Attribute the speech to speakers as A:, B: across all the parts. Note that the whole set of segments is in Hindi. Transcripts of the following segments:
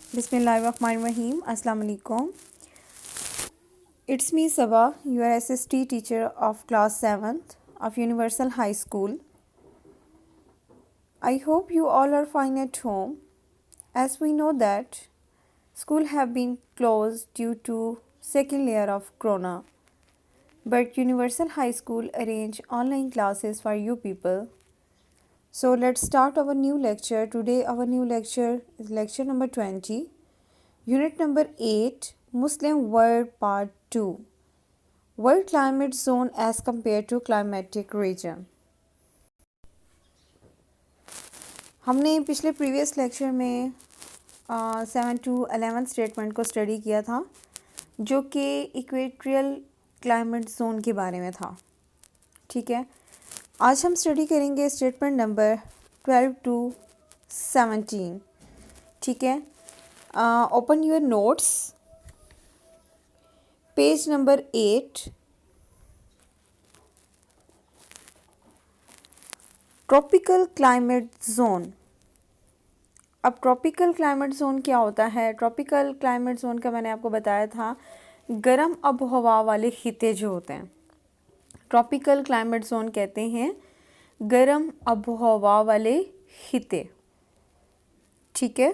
A: Bismillahirrahmanirrahim. Assalamu alaikum. It's me Sabah, your SST teacher of class 7th of Universal High School. I hope you all are fine at home. As we know that school have been closed due to second layer of corona. But Universal High School arrange online classes for you people. So let's start our new lecture. Today our new lecture is lecture number 20. Unit number 8, Muslim World Part 2. World Climate Zone as compared to Climatic Region. हमने पिछले प्रीवियस लेक्चर में 7 to 11 स्टेटमेंट को स्टडी किया था जो कि इक्वेटोरियल क्लाइमेट जोन के बारे में था. ठीक है, आज हम स्टडी करेंगे स्टेटमेंट नंबर 12 to 17. ठीक है, open your notes, page number 8. Tropical climate zone. अब ट्रॉपिकल क्लाइमेट जोन क्या होता है? ट्रॉपिकल क्लाइमेट जोन का मैंने आपको बताया था गर्म आबोहवा वाले खिते जो होते हैं, ट्रॉपिकल क्लाइमेट जोन कहते हैं गर्म आबोहवा वाले खिते. ठीक है,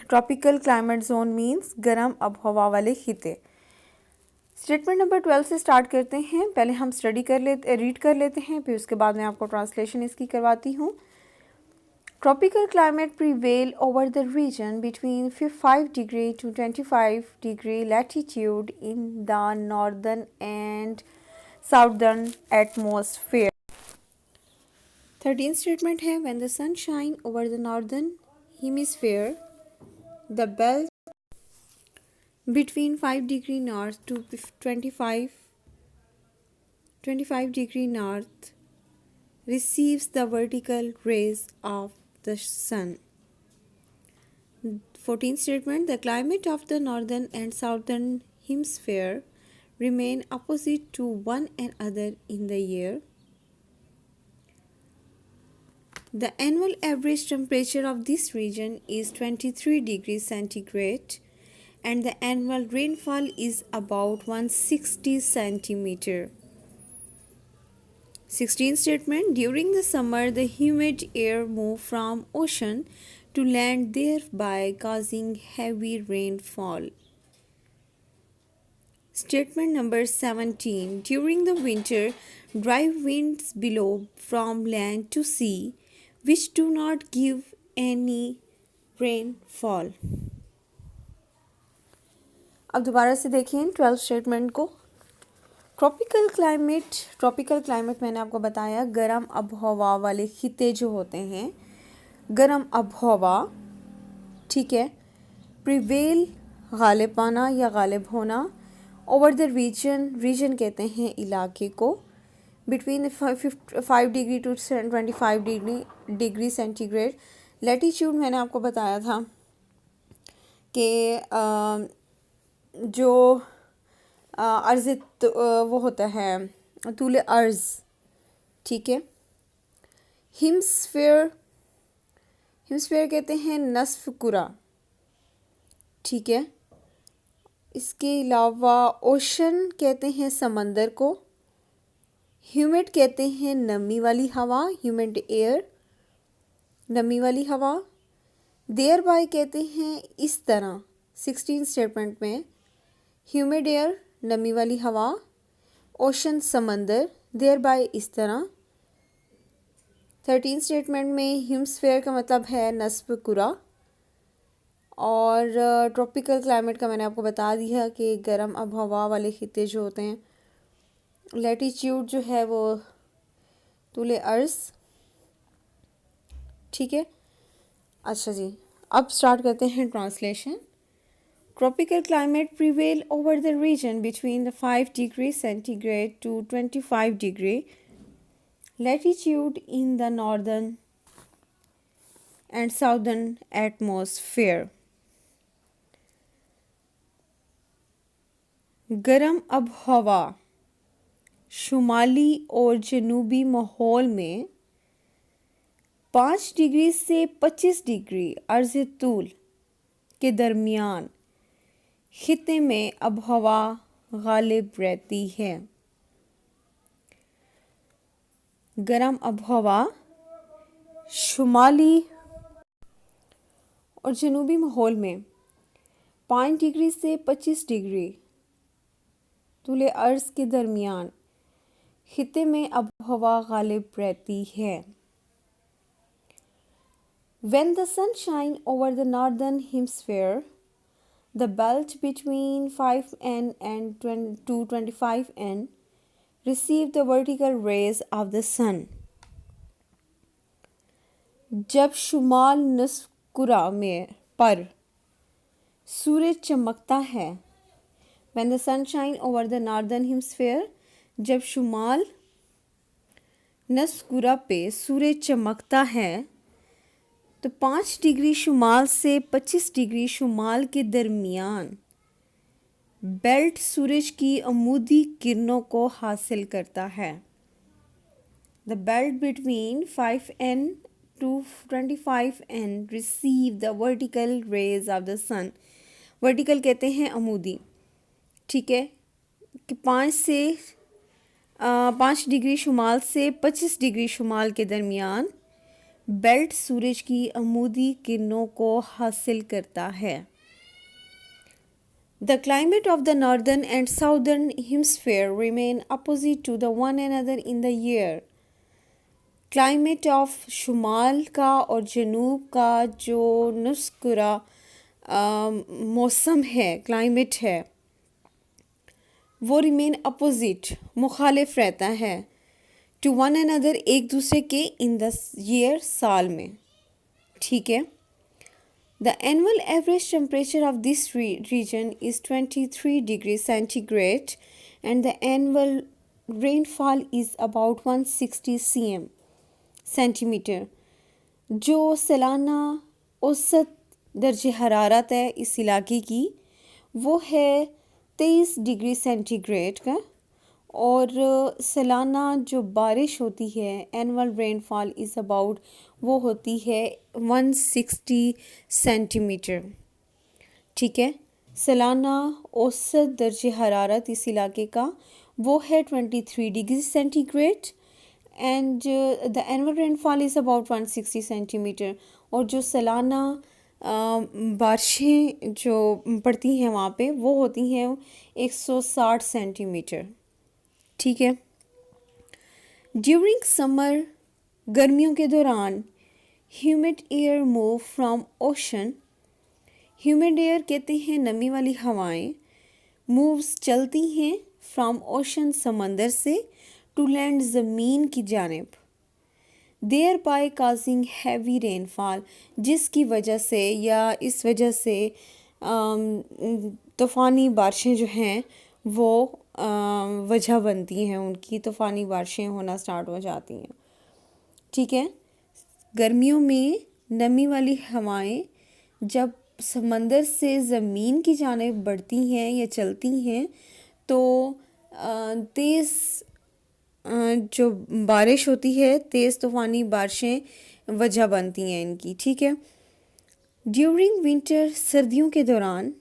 A: ट्रॉपिकल क्लाइमेट जोन मींस गर्म आबोहवा वाले खिते. स्टेटमेंट नंबर 12 से स्टार्ट करते हैं. पहले हम रीड कर लेते हैं, फिर उसके बाद मैं आपको ट्रांसलेशन इसकी करवाती हूँ. Tropical climate prevail over the region between 5 degree to 25 degree latitude in the northern and southern atmosphere. 13 statement है when the sun shine over the northern hemisphere the belt between 5 degree north to 25 degree north receives the vertical rays of the sun. 14th statement, the climate of the northern and southern hemisphere remain opposite to one another in the year. The annual average temperature of this region is 23 degrees centigrade and the annual rainfall is about 160 centimeter. 16th statement, during the summer the humid air move from ocean to land, thereby causing heavy rainfall. Statement number 17, during the winter dry winds blow from land to sea which do not give any rainfall. अब दोबारा से देखें 12 स्टेटमेंट को. ट्रॉपिकल क्लाइमेट मैंने आपको बताया गर्म आबोहवा वाले खिते जो होते हैं, गर्म आबोहवा. ठीक है, प्रिवेल गालिब पाना या गालिब होना, ओवर द रीजन कहते हैं इलाके को, between 5 degree to 25 degree centigrade. Latitude मैंने आपको बताया था कि जो अर्ज़ वो होता है तूले अर्ज़. ठीक है, हिम्सफेयर कहते हैं नस्फ कुरा. ठीक है, इसके अलावा ओशन कहते हैं समंदर को, ह्यूमिड कहते हैं नमी वाली हवा, ह्यूमिड एयर, नमी वाली हवा. देयर बाय कहते हैं इस तरह. 16 स्टेटमेंट में ह्यूमिड एयर नमी वाली हवा, ओशन समंदर, देयर बाय इस तरह. 13 स्टेटमेंट में हेमिस्फीयर का मतलब है नस्ब कुरा. और ट्रॉपिकल क्लाइमेट का मैंने आपको बता दिया कि गर्म आबोहवा वाले खिते जो होते हैं, लैटिट्यूड जो है वो तूले अर्ज़. ठीक है, अच्छा जी, अब स्टार्ट करते हैं translation. Tropical climate prevail over the region between the 5 degree centigrade to 25 degree latitude in the northern and southern atmosphere. गर्म आबोहवा शुमाली और जनूबी माहौल में 5 डिग्री से 25 डिग्री अर्ज़ तूल के दरमियान खित्ते में अब हवा गालिब रहती है। गर्म अब हवा शुमाली और जनूबी माहौल में 5 डिग्री से 25 डिग्री तूले अर्ज़ के दरमियान खित्ते में अब हवा गालिब रहती है। When the sun shines over the northern hemisphere, the belt between 5N and 225N receive the vertical rays of the sun. जब शुमाल नस्कुरा में पर सूरज चमकता है, when the sun shines over the northern hemisphere, जब शुमाल नस्कुरा पे सूरज चमकता है तो 5 डिग्री शुमाल से 25 डिग्री शुमाल के दरमियान बेल्ट सूरज की अमूदी किरणों को हासिल करता है। The belt between 5N to 25N receive the vertical rays of the sun. Vertical कहते हैं अमूदी, ठीक है, कि 5 डिग्री शुमाल से 25 डिग्री शुमाल के दरमियान बेल्ट सूरज की अमूदी किरणों को हासिल करता है। The climate of the northern and southern hemisphere remain opposite to the one another in the year. Climate of शुमाल का और जनूब का जो नुस्कुरा मौसम है, क्लाइमेट है, वो remain opposite मुखालिफ रहता है to one another एक दूसरे के in the year साल में, ठीक है। The annual average temperature of this region is 23 degrees centigrade and the annual rainfall is about 160 centimeter. जो सालाना औसत दर्जे हरारत है इस इलाके की वो है 23 डिग्री सेंटीग्रेड का, और सालाना जो बारिश होती है एनुअल रेनफॉल इज़ अबाउट वो होती है 160 सेंटीमीटर, ठीक है। सालाना औसत दर्जे हरारत इस इलाके का वो है 23 degree centigrade and the annual rainfall is about 160 centimetre. और जो सालाना बारिशें जो पड़ती हैं वहाँ पे वो होती हैं 160 सेंटीमीटर, ठीक है। ड्यूरिंग समर गर्मियों के दौरान humid air move from ocean, humid air कहते हैं नमी वाली हवाएं, मूव्स चलती हैं फ्रॉम ओशन समंदर से टू लैंड ज़मीन की जानिब, thereby causing heavy rainfall, जिसकी वजह से या इस वजह से तूफ़ानी बारिशें जो हैं वो वजह बनती हैं, उनकी तूफ़ानी बारिशें होना स्टार्ट हो जाती हैं, ठीक है। गर्मियों में नमी वाली हवाएं जब समंदर से ज़मीन की जानिब बढ़ती हैं या चलती हैं तो तेज़ जो बारिश होती है, तेज़ तूफ़ानी बारिशें वजह बनती हैं इनकी, ठीक है। ड्यूरिंग विंटर सर्दियों के दौरान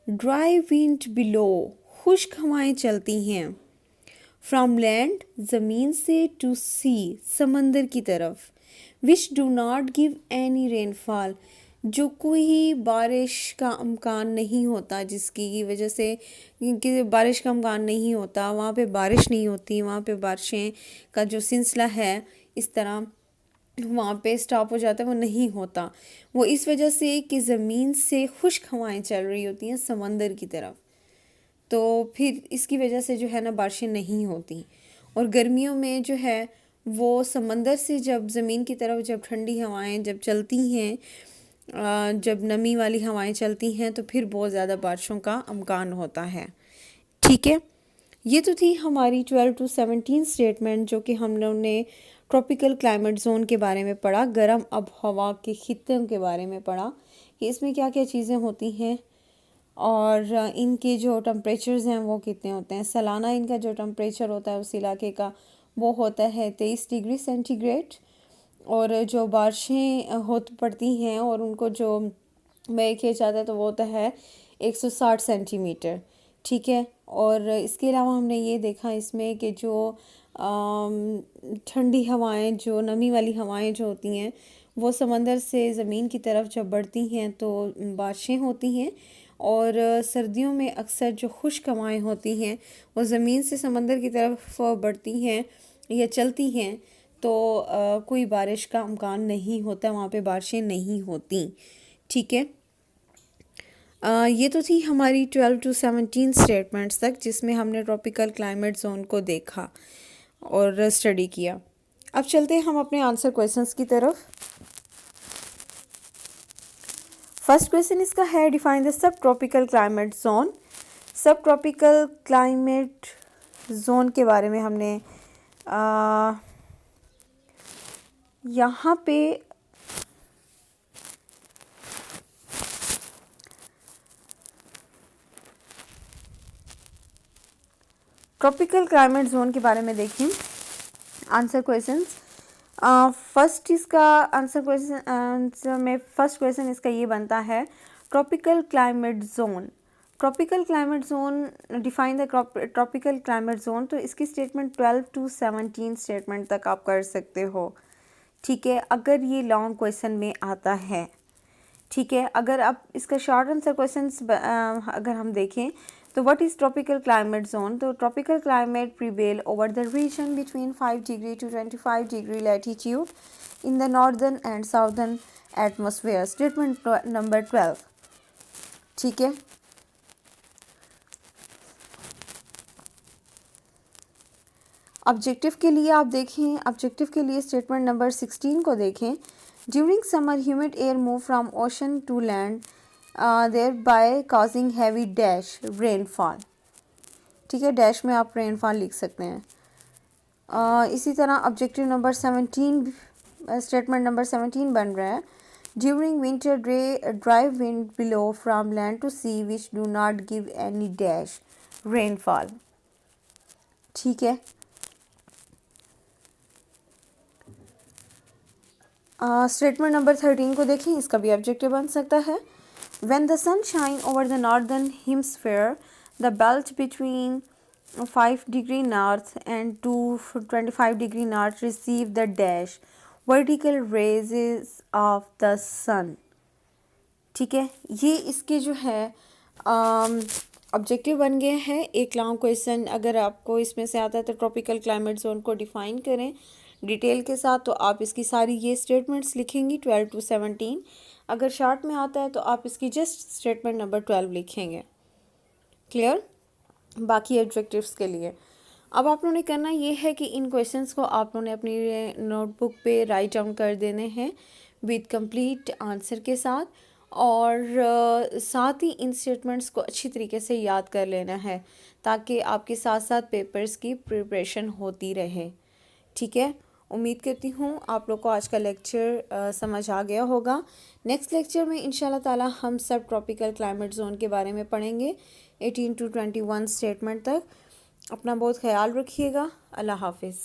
A: ड्राई विंड बिलो, खुश्क हवाएं चलती हैं, फ्रॉम लैंड ज़मीन से टू सी, समंदर की तरफ, विच do not give any rainfall, जो कोई बारिश का इम्कान नहीं होता, जिसकी वजह से कि बारिश का इम्कान नहीं होता, वहाँ पे बारिश नहीं होती, वहाँ पे बारिशें का जो सिलसिला है इस तरह वहाँ पे स्टॉप हो जाता है, वो नहीं होता। वो इस वजह से कि ज़मीन से खुश्क हवाएं चल रही होती हैं समंदर की तरफ, तो फिर इसकी वजह से जो है ना बारिशें नहीं होती। और गर्मियों में जो है वो समंदर से जब ज़मीन की तरफ जब ठंडी हवाएं जब चलती हैं, जब नमी वाली हवाएं चलती हैं तो फिर बहुत ज़्यादा बारिशों का इम्कान होता है, ठीक है। ये तो थी हमारी 12 to 17 स्टेटमेंट जो कि हम लोगों ने ट्रॉपिकल क्लाइमेट जोन के बारे में पढ़ा, गर्म अब हवा के खित्तों के बारे में पढ़ा कि इसमें क्या क्या चीज़ें होती हैं और इनके जो टेम्परेचर्स हैं वो कितने होते हैं। सालाना इनका जो टेम्परेचर होता है उस इलाके का वो होता है 23 डिग्री सेंटीग्रेड, और जो बारिशें पड़ती हैं और उनको जो में किया जाता है तो वो होता है 160 सेंटीमीटर। ठीक है, और इसके अलावा हमने ये देखा इसमें कि जो ठंडी हवाएं, जो नमी वाली हवाएं जो होती हैं वो समंदर से ज़मीन की तरफ जब बढ़ती हैं तो बारिशें होती हैं, और सर्दियों में अक्सर जो खुश्क हवाएं होती हैं वो ज़मीन से समंदर की तरफ बढ़ती हैं या चलती हैं, तो कोई बारिश का इम्कान नहीं होता, वहाँ पे बारिशें नहीं होती। ठीक है, ये तो थी हमारी 12 to 17 स्टेटमेंट्स तक, जिसमें हमने ट्रॉपिकल क्लाइमेट जोन को देखा और स्टडी किया। अब चलते हैं हम अपने आंसर क्वेश्चंस की तरफ। फर्स्ट क्वेश्चन इसका है, define the sub tropical climate zone. सब ट्रॉपिकल क्लाइमेट जोन के बारे में हमने यहाँ पे ट्रॉपिकल क्लाइमेट जोन के बारे में देखें आंसर क्वेश्चंस। फर्स्ट इसका आंसर में फर्स्ट क्वेश्चन इसका ये बनता है, tropical climate zone. Tropical climate zone, define the tropical climate zone. तो इसकी स्टेटमेंट 12 to 17 स्टेटमेंट तक आप कर सकते हो। ठीक है, अगर ये लॉन्ग क्वेश्चन में आता है। ठीक है, अगर आप इसका शॉर्ट आंसर क्वेश्चंस अगर हम देखें तो what is tropical climate zone. तो tropical climate prevail over the region between 5 degree to 25 degree latitude in the northern and southern atmosphere. Statement number 12। ठीक है, ऑब्जेक्टिव के लिए आप देखें, ऑब्जेक्टिव के लिए स्टेटमेंट नंबर 16 को देखें। During summer humid air move from ocean to land thereby causing heavy dash rainfall. ठीक है, डैश में आप रेनफॉल लिख सकते हैं। इसी तरह ऑब्जेक्टिव नंबर 17, स्टेटमेंट नंबर 17 बन रहा है, during winter dry wind below from land to sea which do not give any dash rainfall. ठीक है, स्टेटमेंट नंबर 13 को देखें, इसका भी ऑब्जेक्टिव बन सकता है, when the sun shine over the northern hemisphere the belt between 5 degree north and 25 degree north receive the dash vertical rays of the sun. ठीक है, ये इसके जो है ऑब्जेक्टिव बन गए हैं। एक लॉन्ग क्वेश्चन अगर आपको इसमें से आता है तो ट्रॉपिकल क्लाइमेट जोन को डिफाइन करें डिटेल के साथ, तो आप इसकी सारी ये स्टेटमेंट्स लिखेंगी 12 to 17। अगर शॉर्ट में आता है तो आप इसकी जस्ट स्टेटमेंट नंबर 12 लिखेंगे। क्लियर? बाकी ऑब्जेक्टिव्स के लिए अब आप लोगों ने करना ये है कि इन क्वेश्चंस को आप लोगों ने अपनी नोटबुक पे राइट डाउन कर देने हैं विद कंप्लीट आंसर के साथ, और साथ ही इन स्टेटमेंट्स को अच्छी तरीके से याद कर लेना है ताकि आपके साथ साथ पेपर्स की प्रिपरेशन होती रहे। ठीक है, उम्मीद करती हूँ आप लोग को आज का लेक्चर समझ आ गया होगा। नेक्स्ट लेक्चर में इंशाल्लाह ताला हम सब ट्रॉपिकल क्लाइमेट जोन के बारे में पढ़ेंगे 18 to 21 स्टेटमेंट तक। अपना बहुत ख्याल रखिएगा। अल्लाह हाफिज़।